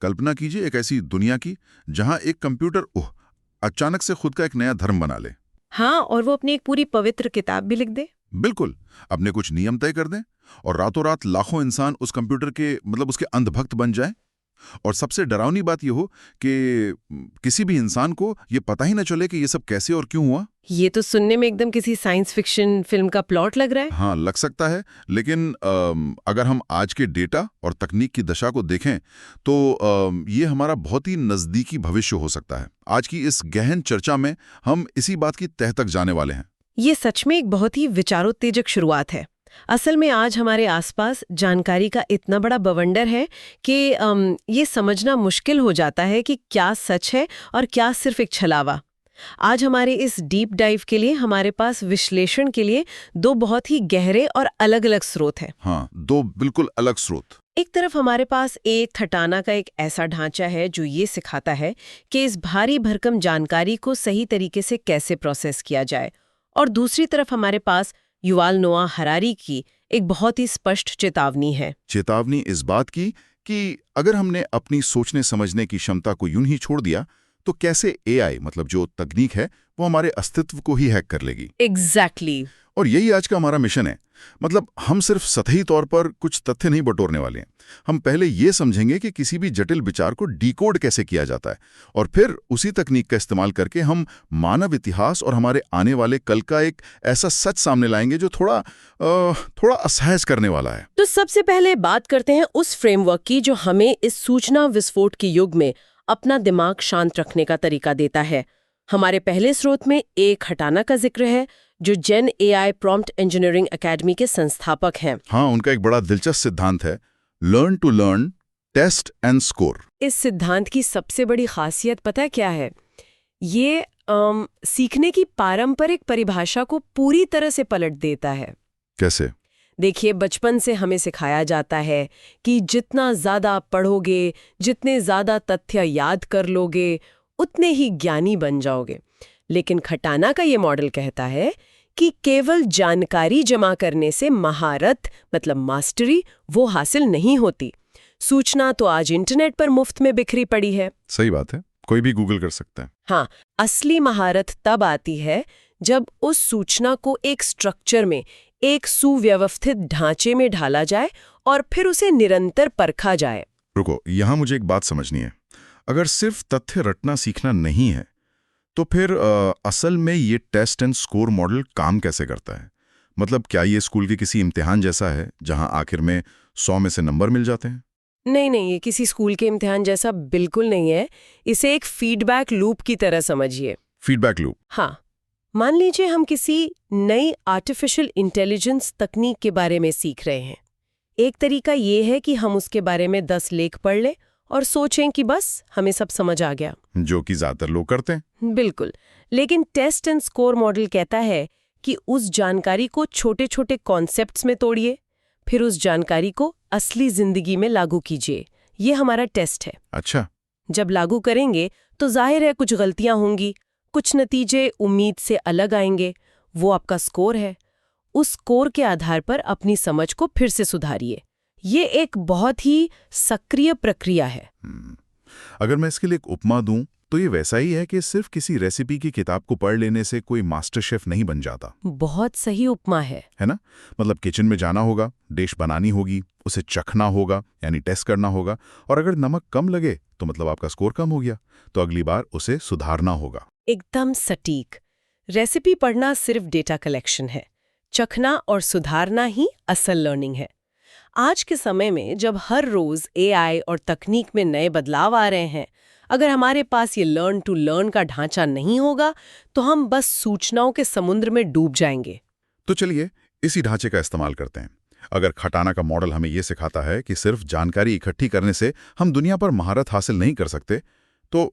कल्पना कीजिए एक ऐसी दुनिया की जहां एक कंप्यूटर अचानक से खुद का एक नया धर्म बना ले। हाँ, और वो अपनी एक पूरी पवित्र किताब भी लिख दे। बिल्कुल, अपने कुछ नियम तय कर दें और रातों रात लाखों इंसान उस कंप्यूटर के उसके अंधभक्त बन जाएं। और सबसे डरावनी बात यह हो कि किसी भी इंसान को ये पता ही ना चले कि ये सब कैसे और क्यों हुआ। ये तो सुनने में एकदम किसी साइंस फिक्शन फिल्म का प्लॉट लग रहा है। हाँ, लग सकता है, लेकिन अगर हम आज के डेटा और तकनीक की दशा को देखें तो ये हमारा बहुत ही नज़दीकी भविष्य हो सकता है। आज की इस गहन चर्चा में हम इसी बात की तह तक जाने वाले हैं। ये सच में एक बहुत ही विचारोत्तेजक शुरुआत है। असल में आज हमारे आसपास जानकारी का इतना बड़ा बवंडर है कि ये समझना मुश्किल हो जाता है कि क्या सच है और क्या सिर्फ एक छलावा। आज हमारे इस डीप डाइव के लिए हमारे पास विश्लेषण के लिए दो बहुत ही गहरे और अलग-अलग स्रोत हैं। हाँ, दो बिल्कुल अलग स्रोत। एक तरफ हमारे पास एक थटाना का एक ऐसा ढांचा है जो ये सिखाता है कि इस भारी भरकम जानकारी को सही तरीके से कैसे प्रोसेस किया जाए, और दूसरी तरफ हमारे पास युवाल नोआ हरारी की एक बहुत ही स्पष्ट चेतावनी है। चेतावनी इस बात की कि अगर हमने अपनी सोचने समझने की क्षमता को यूं ही छोड़ दिया तो कैसे एआई जो तकनीक है वो हमारे अस्तित्व को ही हैक कर लेगी। एग्जैक्टली। और यही आज का हमारा मिशन है। हम सिर्फ सतही तौर पर कुछ तथ्य नहीं बटोरने वाले हैं। हम पहले ये समझेंगे कि किसी भी जटिल विचार को डिकोड कैसे किया जाता है, और फिर उसी तकनीक का इस्तेमाल करके हम मानव इतिहास और हमारे आने वाले कल का एक ऐसा सच सामने लाएंगे जो थोड़ा असहज करने वाला है। तो सबसे पहले बात करते हैं उस फ्रेमवर्क की जो हमें इस सूचना विस्फोट के युग में अपना दिमाग शांत रखने का तरीका देता है। हमारे पहले स्रोत में एक हटाना का जिक्र है जो जेन एआई प्रॉम्प्ट इंजीनियरिंग एकेडमी के संस्थापक हैं। हाँ, उनका एक बड़ा दिलचस्प सिद्धांत है, learn to learn, test and score. इस सिद्धांत की सबसे बड़ी खासियत पता क्या है? ये सीखने की पारंपरिक परिभाषा को पूरी तरह से पलट देता है। कैसे? देखिए, बचपन से हमें सिखाया जाता है कि जितना ज्यादा पढ़ोगे, जितने ज्यादा तथ्य याद कर लोगे, उतने ही ज्ञानी बन जाओगे। लेकिन खटाना का ये मॉडल कहता है कि केवल जानकारी जमा करने से महारत मास्टरी वो हासिल नहीं होती। सूचना तो आज इंटरनेट पर मुफ्त में बिखरी पड़ी है। सही बात है, कोई भी गूगल कर सकता है। हाँ, असली महारत तब आती है जब उस सूचना को एक स्ट्रक्चर में, एक सुव्यवस्थित ढांचे में ढाला जाए और फिर उसे निरंतर परखा जाए। रुको, यहाँ मुझे एक बात समझनी है। अगर सिर्फ तथ्य रटना सीखना नहीं है तो फिर असल में ये टेस्ट एंड स्कोर मॉडल काम कैसे करता है? क्या ये स्कूल के किसी इम्तिहान जैसा है जहां आखिर में 100 में से नंबर मिल जाते हैं? नहीं, ये किसी स्कूल के इम्तिहान जैसा बिल्कुल नहीं है। इसे एक फीडबैक लूप की तरह समझिए। Feedback loop? हाँ, मान लीजिए हम किसी नई आर्टिफिशियल इंटेलिजेंस तकनीक के बारे में सीख रहे हैं। एक तरीका ये है कि हम उसके बारे में 10 लेख पढ़ लें और सोचें कि बस हमें सब समझ आ गया, जो कि ज्यादातर लोग करते हैं। बिल्कुल। लेकिन टेस्ट एंड स्कोर मॉडल कहता है कि उस जानकारी को छोटे छोटे कॉन्सेप्ट्स में तोड़िए, फिर उस जानकारी को असली जिंदगी में लागू कीजिए। ये हमारा टेस्ट है। अच्छा। जब लागू करेंगे तो जाहिर है कुछ गलतियां होंगी, कुछ नतीजे उम्मीद से अलग आएंगे। वो आपका स्कोर है। उस स्कोर के आधार पर अपनी समझ को फिर से सुधारिए। ये एक बहुत ही सक्रिय प्रक्रिया है। अगर मैं इसके लिए एक उपमा दूं तो ये वैसा ही है कि सिर्फ किसी रेसिपी की किताब को पढ़ लेने से कोई मास्टर शेफ नहीं बन जाता। बहुत सही उपमा है ना? किचन में जाना होगा, डिश बनानी होगी, उसे चखना होगा यानी टेस्ट करना होगा, और अगर नमक कम लगे तो आपका स्कोर कम हो गया, तो अगली बार उसे सुधारना होगा। एकदम सटीक। रेसिपी पढ़ना सिर्फ डेटा कलेक्शन है, चखना और सुधारना ही असल लर्निंग है। आज के समय में जब हर रोज एआई और तकनीक में नए बदलाव आ रहे हैं, अगर हमारे पास ये लर्न टू लर्न का ढांचा नहीं होगा तो हम बस सूचनाओं के समुद्र में डूब जाएंगे। तो चलिए इसी ढांचे का इस्तेमाल करते हैं। अगर खटाना का मॉडल हमें ये सिखाता है कि सिर्फ जानकारी इकट्ठी करने से हम दुनिया पर महारत हासिल नहीं कर सकते, तो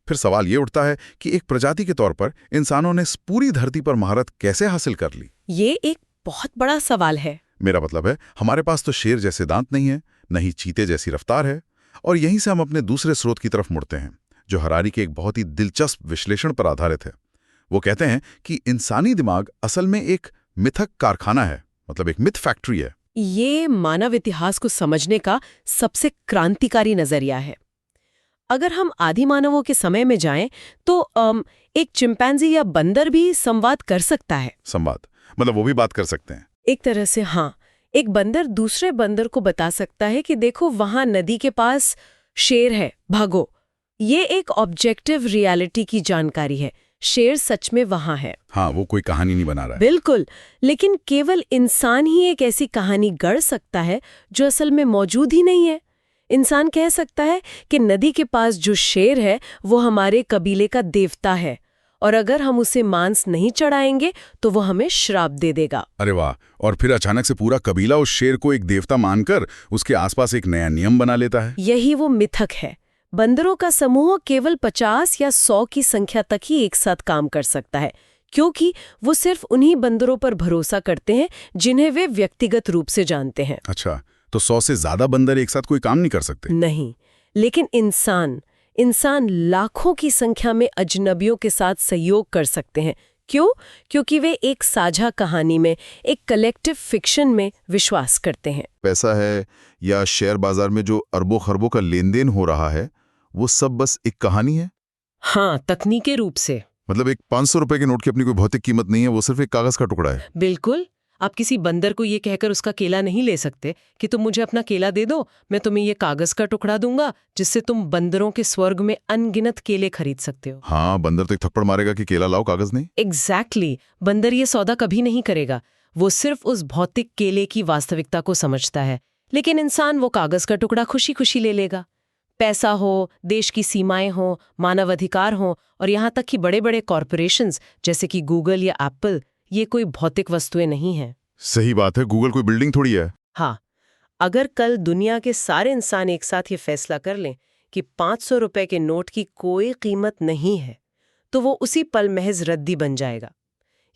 फिर सवाल ये उठता है कि एक प्रजाति के तौर पर इंसानों ने पूरी धरती पर महारत कैसे हासिल कर ली? ये एक बहुत बड़ा सवाल है। मेरा मतलब है, हमारे पास तो शेर जैसे दांत नहीं है, न ही चीते जैसी रफ्तार है। और यहीं से हम अपने दूसरे स्रोत की तरफ मुड़ते हैं, जो हरारी के एक बहुत ही दिलचस्प विश्लेषण पर आधारित है। वो कहते हैं कि इंसानी दिमाग असल में एक मिथक कारखाना है, एक मिथ फैक्ट्री है। ये मानव इतिहास को समझने का सबसे क्रांतिकारी नजरिया है। अगर हम आदि मानवों के समय में जाएं तो एक चिंपैंजी या बंदर भी संवाद कर सकता है। संवाद मतलब वो भी बात कर सकते हैं? एक तरह से हाँ। एक बंदर दूसरे बंदर को बता सकता है कि देखो वहां नदी के पास शेर है, भागो। ये एक ऑब्जेक्टिव रियलिटी की जानकारी है, शेर सच में वहां है। हाँ, वो कोई कहानी नहीं बना रहा है। बिल्कुल, लेकिन केवल इंसान ही एक ऐसी कहानी गढ़ सकता है जो असल में मौजूद ही नहीं है। इंसान कह सकता है कि नदी के पास जो शेर है वो हमारे कबीले का देवता है और अगर हम उसे मांस नहीं चढ़ाएंगे तो वो हमें श्राप दे देगा। अरे वाह! और फिर अचानक से पूरा कबीला उस शेर को एक देवता मानकर उसके आसपास एक नया नियम बना लेता है। यही वो मिथक है। बंदरों का समूह केवल 50 या 100 की संख्या तक ही एक साथ काम कर सकता है, क्योंकि वो सिर्फ उन्हीं बंदरों पर भरोसा करते हैं जिन्हें वे व्यक्तिगत रूप से जानते हैं। अच्छा, तो 100 से ज्यादा बंदर एक साथ कोई काम नहीं कर सकते? नहीं, लेकिन इंसान लाखों की संख्या में अजनबियों के साथ सहयोग कर सकते हैं। क्यों? क्योंकि वे एक साझा कहानी में, एक कलेक्टिव फिक्शन में विश्वास करते हैं। पैसा है या शेयर बाजार में जो अरबों खरबों का लेन देन हो रहा है, वो सब बस एक कहानी है? हाँ, तकनीकी रूप से। मतलब एक 500 रुपए के नोट की अपनी कोई भौतिक कीमत नहीं है, वो सिर्फ एक कागज का टुकड़ा है। बिल्कुल। आप किसी बंदर को ये कहकर उसका केला नहीं ले सकते कि तुम मुझे अपना केला दे दो, मैं तुम्हें ये कागज का टुकड़ा दूंगा जिससे तुम बंदरों के स्वर्ग में अनगिनत केले खरीद सकते हो। हाँ, बंदर तो एक थप्पड़ मारेगा कि केला लाओ, कागज नहीं। एग्जैक्टली। बंदर ये सौदा कभी नहीं करेगा। वो सिर्फ उस भौतिक केले की वास्तविकता को समझता है। लेकिन इंसान वो कागज का टुकड़ा खुशी खुशी ले लेगा। पैसा हो, देश की सीमाएं हो, मानव अधिकार हो और यहाँ तक कि बड़े बड़े कॉरपोरेशंस जैसे कि गूगल या एप्पल, ये कोई भौतिक वस्तुएं नहीं हैं। सही बात है, गूगल कोई बिल्डिंग थोड़ी है। हाँ, अगर कल दुनिया के सारे इंसान एक साथ ये फैसला कर लें कि 500 रुपए के नोट की कोई कीमत नहीं है, तो वो उसी पल महज रद्दी बन जाएगा।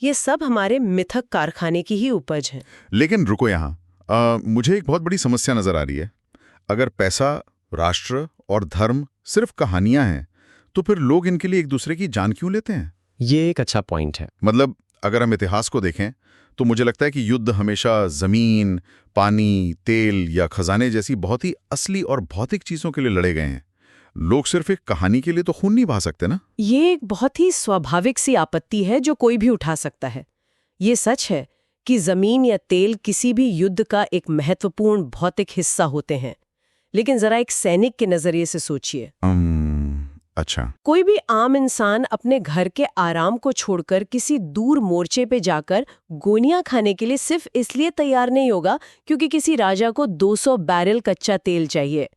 ये सब हमारे मिथक कारखाने की ही उपज है। लेकिन रुको यहाँ, मुझे एक बहुत बड़ी समस्या नजर आ रही है। अगर पैसा, राष्ट्र और धर्म सिर्फ कहानियां हैं, तो फिर लोग इनके लिए एक दूसरे की जान क्यों लेते हैं? ये एक अच्छा पॉइंट है। मतलब अगर हम इतिहास को देखें तो मुझे लगता है कि युद्ध हमेशा जमीन, पानी, तेल या खजाने जैसी बहुत ही असली और भौतिक चीजों के लिए लड़े गए हैं। लोग सिर्फ एक कहानी के लिए तो खून नहीं बहा सकते ना। ये एक बहुत ही स्वाभाविक सी आपत्ति है जो कोई भी उठा सकता है। ये सच है कि जमीन या तेल किसी भी युद्ध का एक महत्वपूर्ण भौतिक हिस्सा होते हैं, लेकिन जरा एक सैनिक के नजरिए से सोचिए। अच्छा, कोई भी आम इंसान अपने घर के आराम को छोड़कर किसी दूर मोर्चे पे जाकर गोलियां खाने के लिए सिर्फ इसलिए तैयार नहीं होगा क्योंकि किसी राजा को 200 बैरल कच्चा तेल चाहिए।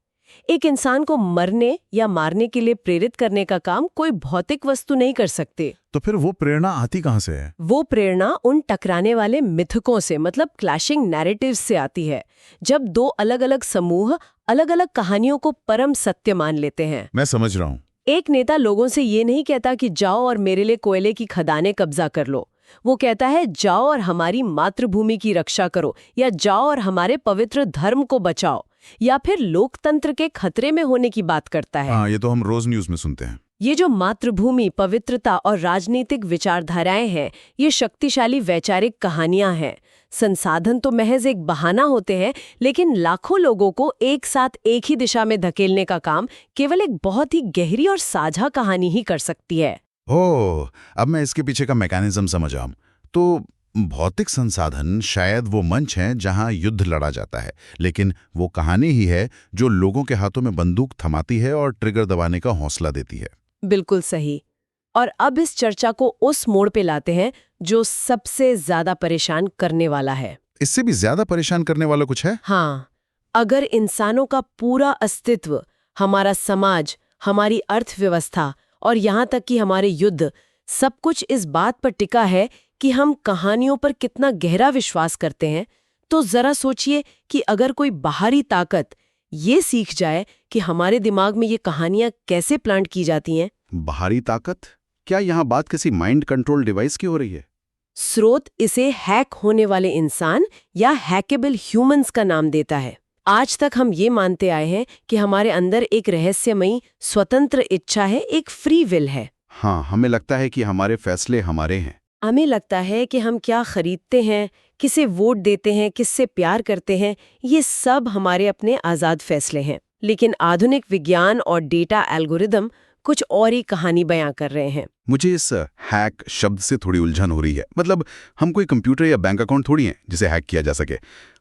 एक इंसान को मरने या मारने के लिए प्रेरित करने का काम कोई भौतिक वस्तु नहीं कर सकते। तो फिर वो प्रेरणा आती कहाँ से है? वो प्रेरणा उन टकराने वाले मिथकों से, मतलब क्लैशिंग नैरेटिव्स से आती है। जब दो अलग अलग समूह अलग अलग कहानियों को परम सत्य मान लेते हैं। मैं समझ रहा हूँ। एक नेता लोगों से ये नहीं कहता कि जाओ और मेरे लिए कोयले की खदानें कब्जा कर लो। वो कहता है जाओ और हमारी मातृभूमि की रक्षा करो, या जाओ और हमारे पवित्र धर्म को बचाओ, या फिर लोकतंत्र के खतरे में होने की बात करता है। हाँ, ये तो हम रोज न्यूज में सुनते हैं। ये जो मातृभूमि, पवित्रता और राजनीतिक विचारधाराएं हैं, ये शक्तिशाली वैचारिक कहानियां हैं। संसाधन तो महज एक बहाना होते हैं, लेकिन लाखों लोगों को एक साथ एक ही दिशा में धकेलने का काम केवल एक बहुत ही गहरी और साझा कहानी ही कर सकती है। ओह, अब मैं इसके पीछे का मैकेनिज्म समझ आऊं। तो भौतिक संसाधन शायद वो मंच हैं जहां युद्ध लड़ा जाता है, लेकिन वो कहानी ही है जो लोगों के हाथों में बंदूक थमाती है और ट्रिगर दबाने का हौसला देती है। बिल्कुल सही। और अब इस चर्चा को उस मोड़ पे लाते हैं जो सबसे ज्यादा परेशान करने वाला है। इससे भी ज्यादा परेशान करने वाला कुछ है? हाँ, अगर इंसानों का पूरा अस्तित्व, हमारा समाज, हमारी अर्थव्यवस्था और यहाँ तक कि हमारे युद्ध, सब कुछ इस बात पर टिका है कि हम कहानियों पर कितना गहरा विश्वास करते हैं, तो जरा सोचिए कि अगर कोई बाहरी ताकत ये सीख जाए कि हमारे दिमाग में ये कहानियां कैसे प्लांट की जाती हैं। बाहरी ताकत? क्या यहाँ बात किसी माइंड कंट्रोल डिवाइस की हो रही है? स्रोत इसे हैक होने वाले इंसान या हैकेबल ह्यूमंस का नाम देता है। आज तक हम ये मानते आए हैं कि हमारे अंदर एक रहस्यमयी स्वतंत्र इच्छा है, एक फ्री विल है। हाँ, हमें लगता है कि हमारे फैसले हमारे हैं। हमें लगता है कि हम क्या खरीदते हैं, किसे वोट देते हैं, किससे प्यार करते हैं, ये सब हमारे अपने आज़ाद फैसले हैं। लेकिन आधुनिक विज्ञान और डेटा एल्गोरिदम कुछ और ही कहानी बयां कर रहे हैं। मुझे इस हैक शब्द से थोड़ी उलझन हो रही है। मतलब हम कोई कंप्यूटर या बैंक अकाउंट थोड़ी हैं जिसे हैक किया जा सके।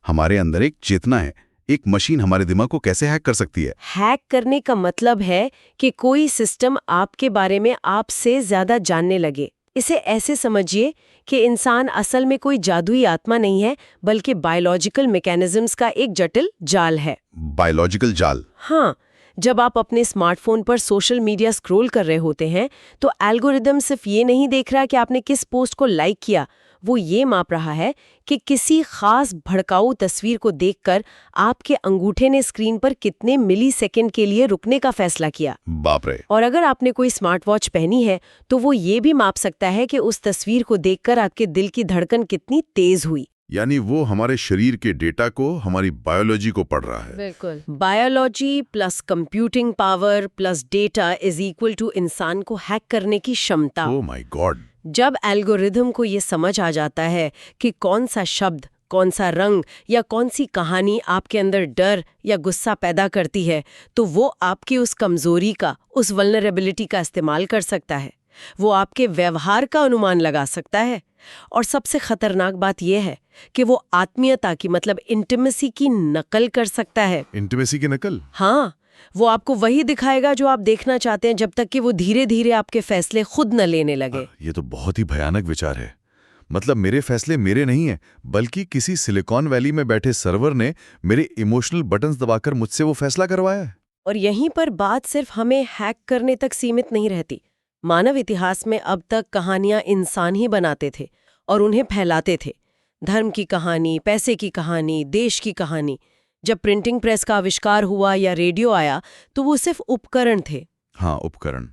हमारे अंदर एक चेतना है। एक मशीन हमारे दिमाग को कैसे हैक कर सकती है? हैक करने का मतलब है कि कोई सिस्टम आपके बारे में आपसे ज्यादा जानने लगे। इसे ऐसे समझिए कि इंसान असल में कोई जादुई आत्मा नहीं है, बल्कि बायोलॉजिकल मैकेनिज्म्स का एक जटिल जाल है। बायोलॉजिकल जाल? हाँ, जब आप अपने स्मार्टफोन पर सोशल मीडिया स्क्रॉल कर रहे होते हैं तो एल्गोरिदम सिर्फ ये नहीं देख रहा कि आपने किस पोस्ट को लाइक किया, वो ये माप रहा है कि किसी खास भड़काऊ तस्वीर को देखकर आपके अंगूठे ने स्क्रीन पर कितने मिलीसेकंड के लिए रुकने का फैसला किया। बाप रे। और अगर आपने कोई स्मार्ट वॉच पहनी है तो वो ये भी माप सकता है कि उस तस्वीर को देखकर आपके दिल की धड़कन कितनी तेज हुई। यानी वो हमारे शरीर के डेटा को, हमारी बायोलॉजी को पढ़ रहा है। बिल्कुल। Biology plus computing power plus data is equal to इंसान को हैक करने की क्षमता। Oh my God. जब एल्गोरिदम को ये समझ आ जाता है कि कौन सा शब्द, कौन सा रंग या कौन सी कहानी आपके अंदर डर या गुस्सा पैदा करती है, तो वो आपकी उस कमजोरी का, उस वल्नरेबिलिटी का इस्तेमाल कर सकता है। वो आपके व्यवहार का अनुमान लगा सकता है। और सबसे खतरनाक बात यह है कि वो आत्मीयता की, मतलब इंटीमेसी की नकल कर सकता है। इंटीमेसी की नकल? हाँ, वो आपको वही दिखाएगा जो आप देखना चाहते हैं, जब तक कि वो धीरे धीरे आपके फैसले खुद न लेने लगे। ये तो बहुत ही भयानक विचार है। मतलब मेरे फैसले मेरे नहीं हैं, बल्कि किसी सिलिकॉन वैली में बैठे सर्वर ने मेरे इमोशनल बटन्स दबाकर मुझसे वो फैसला करवाया है। और यहीं पर बात सिर्फ हमें हैक करने तक सीमित नहीं रहती। मानव इतिहास में अब तक कहानियां इंसान ही बनाते थे और उन्हें फैलाते थे। धर्म की कहानी, पैसे की कहानी, देश की कहानी। जब प्रिंटिंग प्रेस का आविष्कार हुआ या रेडियो आया तो वो सिर्फ उपकरण थे। हाँ, उपकरण।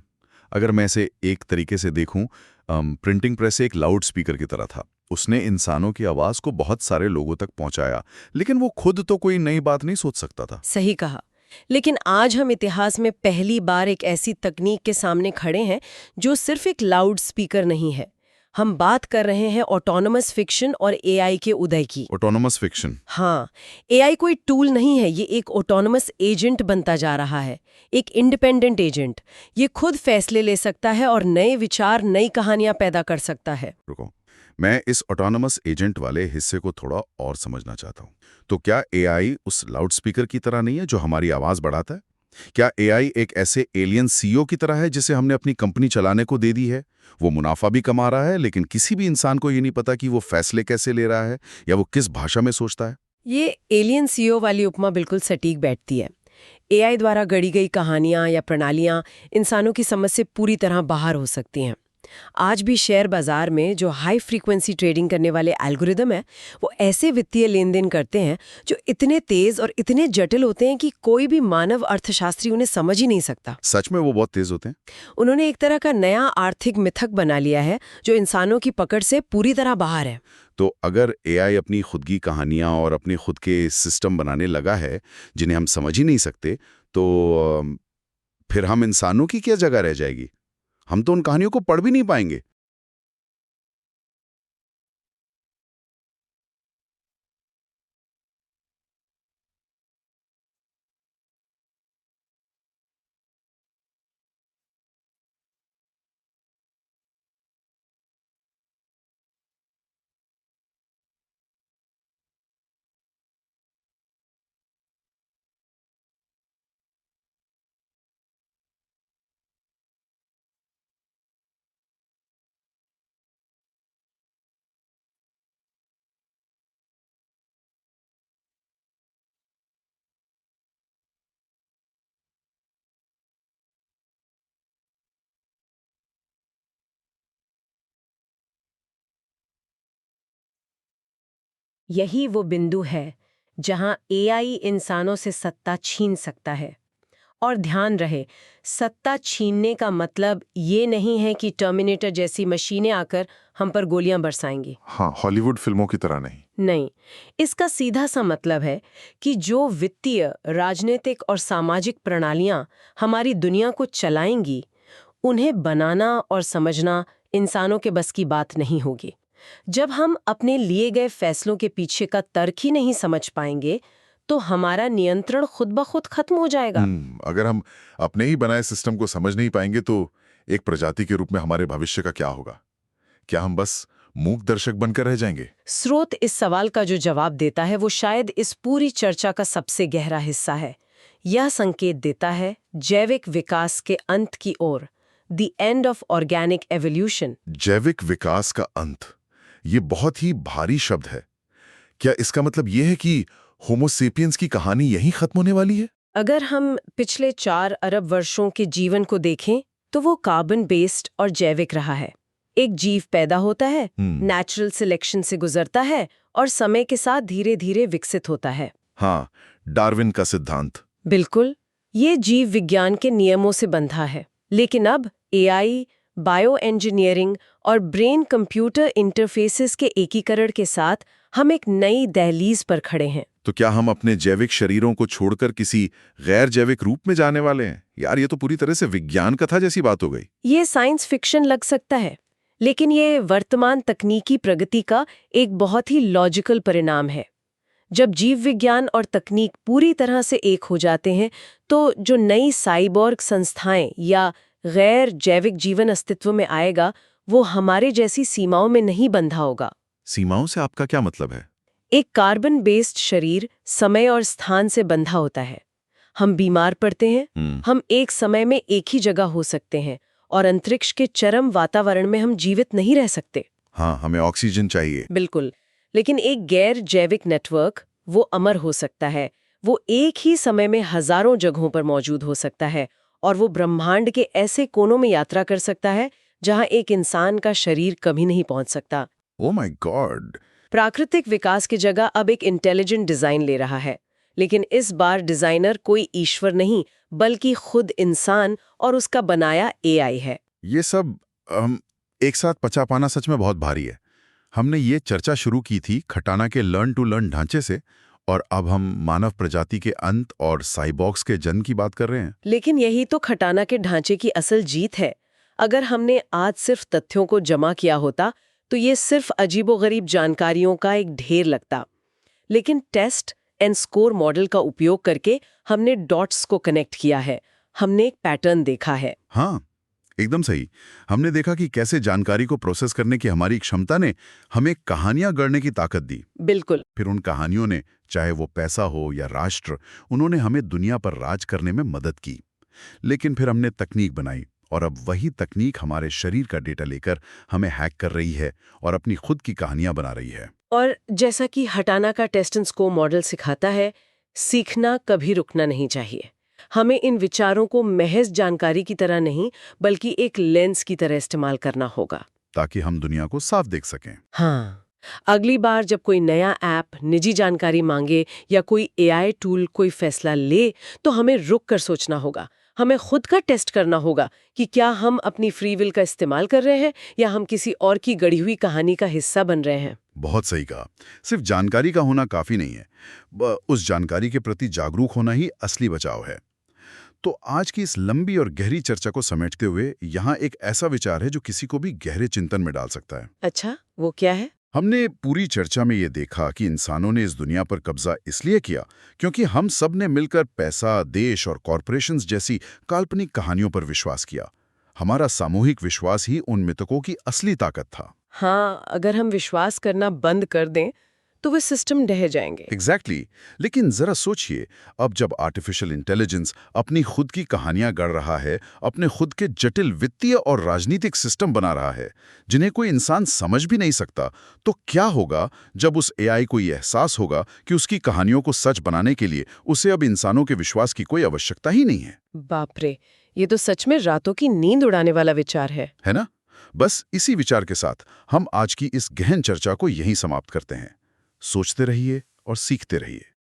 अगर मैं इसे एक तरीके से देखूं, प्रिंटिंग प्रेस एक लाउड स्पीकर की तरह था। उसने इंसानों की आवाज को बहुत सारे लोगों तक पहुंचाया, लेकिन वो खुद तो कोई नई बात नहीं सोच सकता था। सही कहा। लेकिन आज हम इतिहास में पहली बार एक ऐसी तकनीक के सामने खड़े हैं जो सिर्फ एक लाउड स्पीकर नहीं है। हम बात कर रहे हैं ऑटोनोमस फिक्शन और एआई के उदय की। Autonomous fiction? हाँ, एआई कोई टूल नहीं है, ये एक ऑटोनोमस एजेंट बनता जा रहा है, एक इंडिपेंडेंट एजेंट। ये खुद फैसले ले सकता है और नए विचार, नई कहानियां पैदा कर सकता है। रुको, मैं इस ऑटोनोमस एजेंट वाले हिस्से को थोड़ा और समझना चाहता हूँ। तो क्या एआई उस लाउडस्पीकर की तरह नहीं है जो हमारी आवाज बढ़ाता है? क्या एआई एक ऐसे एलियन सीईओ की तरह है जिसे हमने अपनी कंपनी चलाने को दे दी है? वो मुनाफा भी कमा रहा है, लेकिन किसी भी इंसान को ये नहीं पता कि वो फैसले कैसे ले रहा है या वो किस भाषा में सोचता है। ये एलियन सीईओ वाली उपमा बिल्कुल सटीक बैठती है। एआई द्वारा गढ़ी गई कहानियां या प्रणालियां इंसानों की समझ से पूरी तरह बाहर हो सकती हैं। आज भी शेयर बाजार में जो हाई फ्रीक्वेंसी ट्रेडिंग करने वाले एल्गोरिदम है, वो ऐसे वित्तीय लेन देन करते हैं जो इतने तेज और इतने जटिल होते हैं कि कोई भी मानव अर्थशास्त्री उन्हें समझ ही नहीं सकता। सच में वो बहुत तेज होते हैं? उन्होंने एक तरह का नया आर्थिक मिथक बना लिया है जो इंसानों की पकड़ से पूरी तरह बाहर है। तो अगर एआई अपनी खुद की कहानियां और अपने खुद के सिस्टम बनाने लगा है जिन्हें हम समझ ही नहीं सकते, तो फिर हम इंसानों की क्या जगह रह जाएगी? हम तो उन कहानियों को पढ़ भी नहीं पाएंगे। यही वो बिंदु है जहां एआई इंसानों से सत्ता छीन सकता है। और ध्यान रहे, सत्ता छीनने का मतलब ये नहीं है कि टर्मिनेटर जैसी मशीनें आकर हम पर गोलियां बरसाएंगी। हाँ, हॉलीवुड फिल्मों की तरह नहीं। नहीं, इसका सीधा सा मतलब है कि जो वित्तीय, राजनीतिक और सामाजिक प्रणालियां हमारी दुनिया को चलाएंगी, उन्हें बनाना और समझना इंसानों के बस की बात नहीं होगी। जब हम अपने लिए गए फैसलों के पीछे का तर्क ही नहीं समझ पाएंगे, तो हमारा नियंत्रण खुद ब खुद खत्म हो जाएगा। अगर हम अपने ही बनाए सिस्टम को समझ नहीं पाएंगे तो एक प्रजाति के रूप में हमारे भविष्य का क्या होगा? क्या हम बस मूक दर्शक बनकर रह जाएंगे? स्रोत इस सवाल का जो जवाब देता है वो शायद इस पूरी चर्चा का सबसे गहरा हिस्सा है। यह संकेत देता है जैविक विकास के अंत की ओर, the end of organic evolution. जैविक विकास का अंत, ये बहुत ही भारी शब्द है। क्या इसका मतलब ये है कि होमो सेपियंस की कहानी यहीं खत्म होने वाली है? अगर हम पिछले 4 अरब वर्षों के जीवन को देखें तो वो कार्बन बेस्ड और जैविक रहा है। एक जीव पैदा होता है, नेचुरल सिलेक्शन से गुजरता है और समय के साथ धीरे धीरे विकसित होता है। हाँ, डार्विन का सिद्धांत। बिल्कुल, ये जीव विज्ञान के नियमों से बंधा है। लेकिन अब एआई, बायो इंजीनियरिंग और ब्रेन कंप्यूटर इंटरफेसेस के एकीकरण के साथ हम एक नई दहलीज पर खड़े हैं। तो क्या हम अपने जैविक शरीरों को छोड़कर किसी गैर जैविक रूप में जाने वाले हैं? यार, ये तो पूरी तरह से विज्ञान कथा जैसी बात हो गई। ये साइंस फिक्शन लग सकता है, लेकिन ये वर्तमान तकनीकी प्रगति का एक बहुत ही लॉजिकल परिणाम है। जब जीव विज्ञान और तकनीक पूरी तरह से एक हो जाते हैं तो जो नई साइबोर्ग संस्थाएं या गैर जैविक जीवन अस्तित्व में आएगा वो हमारे जैसी सीमाओं में नहीं बंधा होगा। सीमाओं से आपका क्या मतलब है? एक कार्बन बेस्ड शरीर समय और स्थान से बंधा होता है। हम बीमार पड़ते हैं, हम एक समय में एक ही जगह हो सकते हैं और अंतरिक्ष के चरम वातावरण में हम जीवित नहीं रह सकते। हाँ, हमें ऑक्सीजन चाहिए। बिल्कुल, लेकिन एक गैर जैविक नेटवर्क वो अमर हो सकता है। वो एक ही समय में हजारों जगहों पर मौजूद हो सकता है और वो ब्रह्मांड के ऐसे कोनों में यात्रा कर सकता है जहां एक इंसान का शरीर कभी नहीं पहुंच सकता। ओह माय गॉड! प्राकृतिक विकास की जगह अब एक इंटेलिजेंट डिजाइन ले रहा है, लेकिन इस बार डिजाइनर कोई ईश्वर नहीं बल्कि खुद इंसान और उसका बनाया एआई है। ये सब एक साथ पचा पाना सच में बहुत भारी है। हमने ये चर्चा शुरू की थी खटाना के लर्न टू लर्न ढांचे से, और अब हम मानव प्रजाति के अंत और साइबॉर्ग्स के जन्म की बात कर रहे हैं। लेकिन यही तो खटाना के ढांचे की असल जीत है। अगर हमने आज सिर्फ तथ्यों को जमा किया होता तो ये सिर्फ अजीबोगरीब जानकारियों का एक ढेर लगता। लेकिन टेस्ट एंड स्कोर मॉडल का उपयोग करके हमने डॉट्स को कनेक्ट किया है, हमने एक पैटर्न देखा है। हाँ, एकदम सही। हमने देखा कि कैसे जानकारी को प्रोसेस करने की हमारी क्षमता ने हमें कहानियां गढ़ने की ताकत दी। बिल्कुल। फिर उन कहानियों ने, चाहे वो पैसा हो या राष्ट्र, उन्होंने हमें दुनिया पर राज करने में मदद की। लेकिन फिर हमने तकनीक बनाई और अब वही तकनीक हमारे शरीर का डेटा लेकर हमें हैक कर रही है और अपनी खुद की कहानियां बना रही है। और जैसा कि हटाना का टेस्ट एंड स्कोर मॉडल सिखाता है, सीखना कभी रुकना नहीं चाहिए। हमें इन विचारों को महज जानकारी की तरह नहीं बल्कि एक लेंस की तरह इस्तेमाल करना होगा, ताकि हम दुनिया को साफ देख सकें। हाँ, अगली बार जब कोई नया ऐप निजी जानकारी मांगे या कोई एआई टूल कोई फैसला ले तो हमें रुक कर सोचना होगा। हमें खुद का टेस्ट करना होगा कि क्या हम अपनी फ्री विल का इस्तेमाल कर रहे हैं या हम किसी और की गढ़ी हुई कहानी का हिस्सा बन रहे हैं। बहुत सही कहा। सिर्फ जानकारी का होना काफी नहीं है, उस जानकारी के प्रति जागरूक होना ही असली बचाव है। तो आज की इस लंबी और गहरी चर्चा को समेटते हुए यहाँ एक ऐसा विचार है जो किसी को भी गहरे चिंतन में डाल सकता है। अच्छा, वो क्या है? हमने पूरी चर्चा में ये देखा कि इंसानों ने इस दुनिया पर कब्जा इसलिए किया क्योंकि हम सब ने मिलकर पैसा, देश और कॉरपोरेशंस जैसी काल्पनिक कहानियों पर विश्वास किया। हमारा सामूहिक विश्वास ही उन मितकों की असली ताकत था। हाँ, अगर हम विश्वास करना बंद कर दें तो वे सिस्टम ढह जाएंगे। एग्जैक्टली। लेकिन जरा सोचिए, अब जब आर्टिफिशियल इंटेलिजेंस अपनी खुद की कहानियां गढ़ रहा है, अपने खुद के जटिल वित्तीय और राजनीतिक सिस्टम बना रहा है जिन्हें कोई इंसान समझ भी नहीं सकता, तो क्या होगा जब उस एआई को ये एहसास होगा कि उसकी कहानियों को सच बनाने के लिए उसे अब इंसानों के विश्वास की कोई आवश्यकता ही नहीं है। बाप रे, ये तो सच में रातों की नींद उड़ाने वाला विचार है ना? बस इसी विचार के साथ हम आज की इस गहन चर्चा को यहीं समाप्त करते हैं। सोचते रहिए और सीखते रहिए।